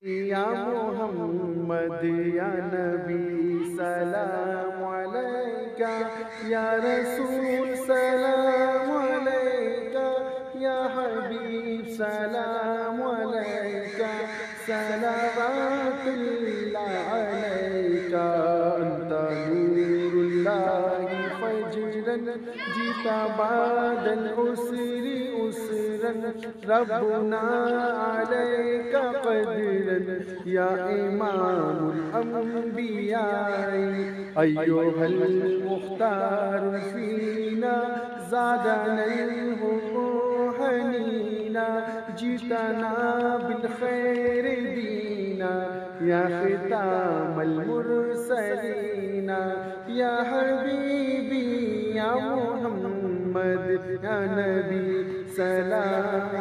या मोहम्मद या नबी सलाम अलैका, या रसूल सलाम अलैका, या हबीब सलाम अलैका, सलावतुल्लाह अलैका। अंता नूरुल्लाहि फजरन जीता बादल उसरी उसरन, रब्बुना अलैका क़दरन, या इमामुल अंबिया अय्युहल मुख्तार फीना, ज़ादनल हुब्बु हनीना, जितना बिल खैर दीना, या खितामल मुरसलीना, या हबीबी या मोहम्मद या नबी सलाम